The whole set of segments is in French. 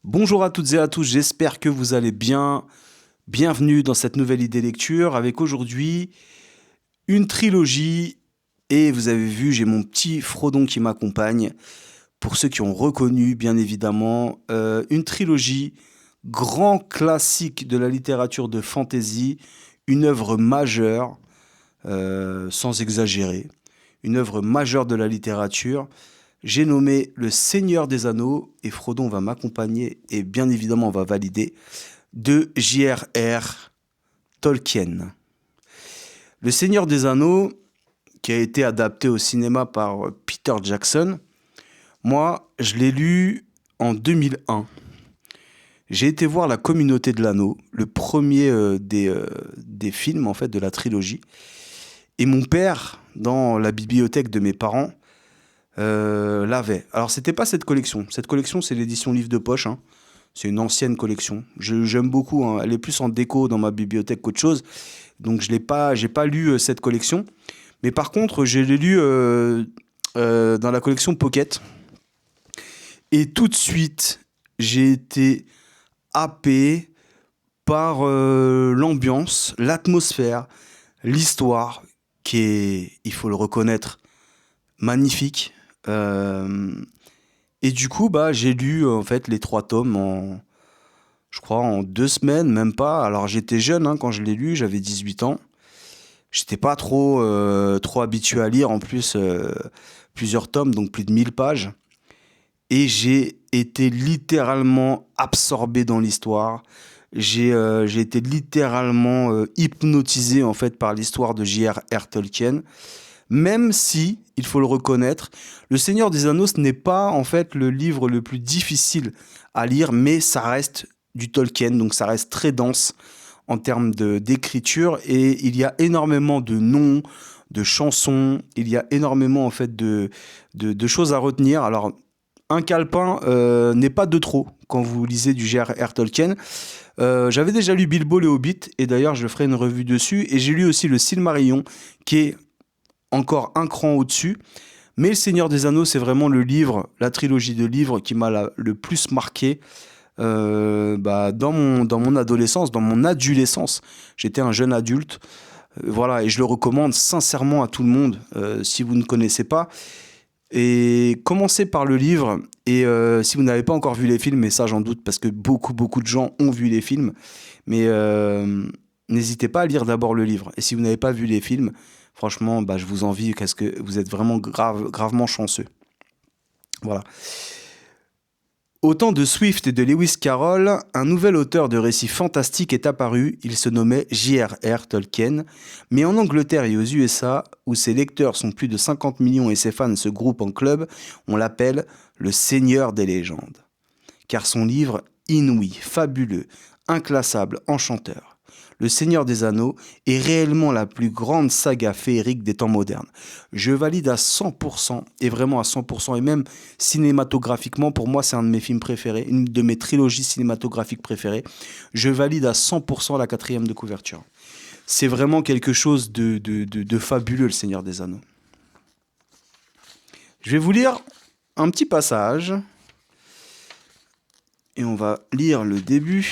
Bonjour à toutes et à tous, j'espère que vous allez bien. Bienvenue dans cette nouvelle idée lecture avec aujourd'hui une trilogie. Et vous avez vu, j'ai mon petit Frodon qui m'accompagne. Pour ceux qui ont reconnu, bien évidemment, une trilogie, grand classique de la littérature de fantasy, une œuvre majeure, sans exagérer, une œuvre majeure de la littérature. J'ai nommé Le Seigneur des Anneaux et Frodon va m'accompagner et bien évidemment on va valider de J.R.R. Tolkien. Le Seigneur des Anneaux, qui a été adapté au cinéma par Peter Jackson, moi je l'ai lu en 2001. J'ai été voir La Communauté de l'Anneau, le premier des films en fait de la trilogie. Et mon père, dans la bibliothèque de mes parents, l'avait. Alors, c'était pas cette collection. Cette collection, c'est l'édition livre de poche, hein. C'est une ancienne collection. J'aime beaucoup, hein. Elle est plus en déco dans ma bibliothèque qu'autre chose. Donc, j'ai pas lu cette collection. Mais par contre, je l'ai lu dans la collection Pocket. Et tout de suite, j'ai été happé par l'ambiance, l'atmosphère, l'histoire, qui est, il faut le reconnaître, magnifique. Euh, et du coup, bah, j'ai lu en fait les trois tomes je crois, en 2 semaines, même pas. Alors j'étais jeune hein, quand je l'ai lu, j'avais 18 ans. J'étais pas trop habitué à lire, en plus plusieurs tomes, donc plus de 1000 pages. Et j'ai été littéralement absorbé dans l'histoire. J'ai été littéralement hypnotisé en fait par l'histoire de J.R.R. Tolkien. Même si, il faut le reconnaître, Le Seigneur des Anneaux, ce n'est pas en fait le livre le plus difficile à lire, mais ça reste du Tolkien, donc ça reste très dense en termes d'écriture, et il y a énormément de noms, de chansons, il y a énormément en fait de choses à retenir. Alors, un calepin n'est pas de trop quand vous lisez du J.R.R. Tolkien. J'avais déjà lu Bilbo le Hobbit, et d'ailleurs je ferai une revue dessus, et j'ai lu aussi le Silmarillion, qui est encore un cran au-dessus. Mais Le Seigneur des Anneaux, c'est vraiment le livre, la trilogie de livres qui m'a le plus marqué dans mon adolescence, dans mon adolescence. J'étais un jeune adulte. Voilà, et je le recommande sincèrement à tout le monde, si vous ne connaissez pas. Et commencez par le livre, et si vous n'avez pas encore vu les films, et ça j'en doute parce que beaucoup de gens ont vu les films, mais n'hésitez pas à lire d'abord le livre. Et si vous n'avez pas vu les films, franchement, bah, je vous envie parce que vous êtes vraiment gravement chanceux. Voilà. Au temps de Swift et de Lewis Carroll, un nouvel auteur de récits fantastiques est apparu. Il se nommait J.R.R. Tolkien. Mais en Angleterre et aux USA, où ses lecteurs sont plus de 50 millions et ses fans se groupent en club, on l'appelle le Seigneur des légendes. Car son livre, inouï, fabuleux, inclassable, enchanteur, Le Seigneur des Anneaux, est réellement la plus grande saga féerique des temps modernes. Je valide à 100%, et vraiment à 100%, et même cinématographiquement, pour moi c'est un de mes films préférés, une de mes trilogies cinématographiques préférées. Je valide à 100% la quatrième de couverture. C'est vraiment quelque chose de fabuleux, Le Seigneur des Anneaux. Je vais vous lire un petit passage, et on va lire le début.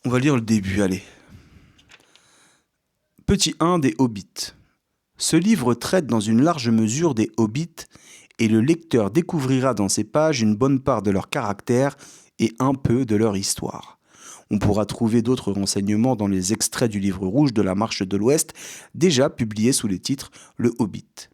On va lire le début, allez. Petit 1 des Hobbits. Ce livre traite dans une large mesure des Hobbits, et le lecteur découvrira dans ces pages une bonne part de leur caractère et un peu de leur histoire. On pourra trouver d'autres renseignements dans les extraits du livre rouge de la Marche de l'Ouest, déjà publié sous le titre Le Hobbit.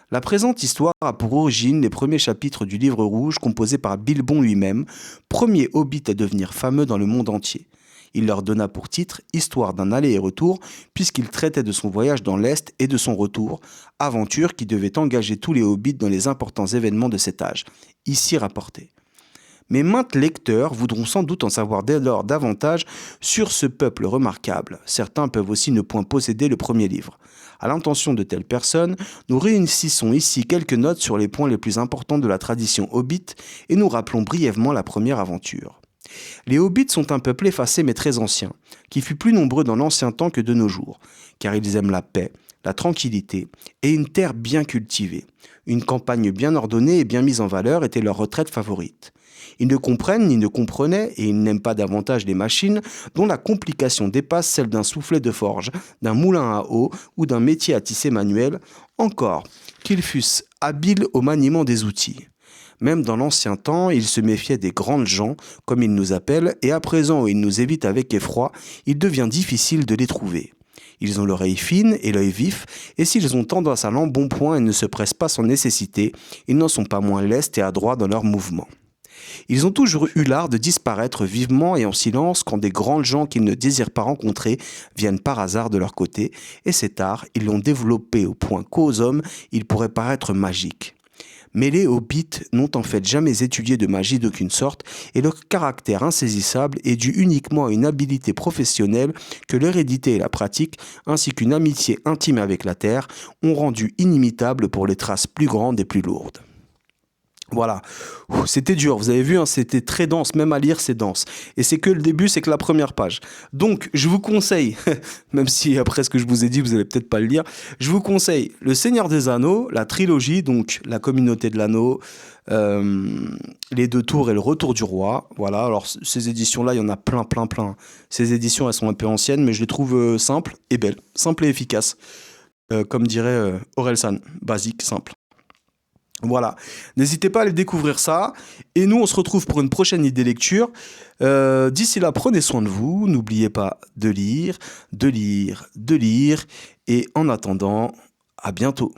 La présente histoire a pour origine les premiers chapitres du livre rouge composé par Bilbon lui-même, premier hobbit à devenir fameux dans le monde entier. Il leur donna pour titre Histoire d'un aller et retour, puisqu'il traitait de son voyage dans l'Est et de son retour, aventure qui devait engager tous les hobbits dans les importants événements de cet âge, ici rapportés. Mais maintes lecteurs voudront sans doute en savoir dès lors davantage sur ce peuple remarquable. Certains peuvent aussi ne point posséder le premier livre. À l'intention de telles personnes, nous réunissons ici quelques notes sur les points les plus importants de la tradition hobbit et nous rappelons brièvement la première aventure. Les Hobbits sont un peuple effacé mais très ancien, qui fut plus nombreux dans l'ancien temps que de nos jours, car ils aiment la paix, la tranquillité et une terre bien cultivée. Une campagne bien ordonnée et bien mise en valeur était leur retraite favorite. Ils ne comprennent ni ne comprenaient, et ils n'aiment pas davantage les machines dont la complication dépasse celle d'un soufflet de forge, d'un moulin à eau ou d'un métier à tisser manuel, encore qu'ils fussent habiles au maniement des outils. Même dans l'ancien temps, ils se méfiaient des grandes gens, comme ils nous appellent, et à présent où ils nous évitent avec effroi, il devient difficile de les trouver. Ils ont l'oreille fine et l'œil vif, et s'ils ont tendance à l'embonpoint et ne se pressent pas sans nécessité, ils n'en sont pas moins lestes et adroits dans leurs mouvements. Ils ont toujours eu l'art de disparaître vivement et en silence quand des grandes gens qu'ils ne désirent pas rencontrer viennent par hasard de leur côté, et cet art, ils l'ont développé au point qu'aux hommes, il pourrait paraître magique. Mais les hobbits n'ont en fait jamais étudié de magie d'aucune sorte, et leur caractère insaisissable est dû uniquement à une habileté professionnelle que l'hérédité et la pratique, ainsi qu'une amitié intime avec la terre, ont rendu inimitable pour les traces plus grandes et plus lourdes. Voilà, c'était dur, vous avez vu, hein, c'était très dense, même à lire c'est dense. Et c'est que le début, c'est que la première page. Donc je vous conseille, même si après ce que je vous ai dit, vous n'allez peut-être pas le lire, je vous conseille Le Seigneur des Anneaux, la trilogie, donc La Communauté de l'Anneau, Les Deux Tours et Le Retour du Roi. Voilà, alors ces éditions-là, il y en a plein, plein, plein. Ces éditions, elles sont un peu anciennes, mais je les trouve simples et belles, simples et efficaces. Comme dirait Orelsan, basique, simple. Voilà, n'hésitez pas à aller découvrir ça. Et nous, on se retrouve pour une prochaine idée lecture. D'ici là, prenez soin de vous. N'oubliez pas de lire, de lire, de lire. Et en attendant, à bientôt.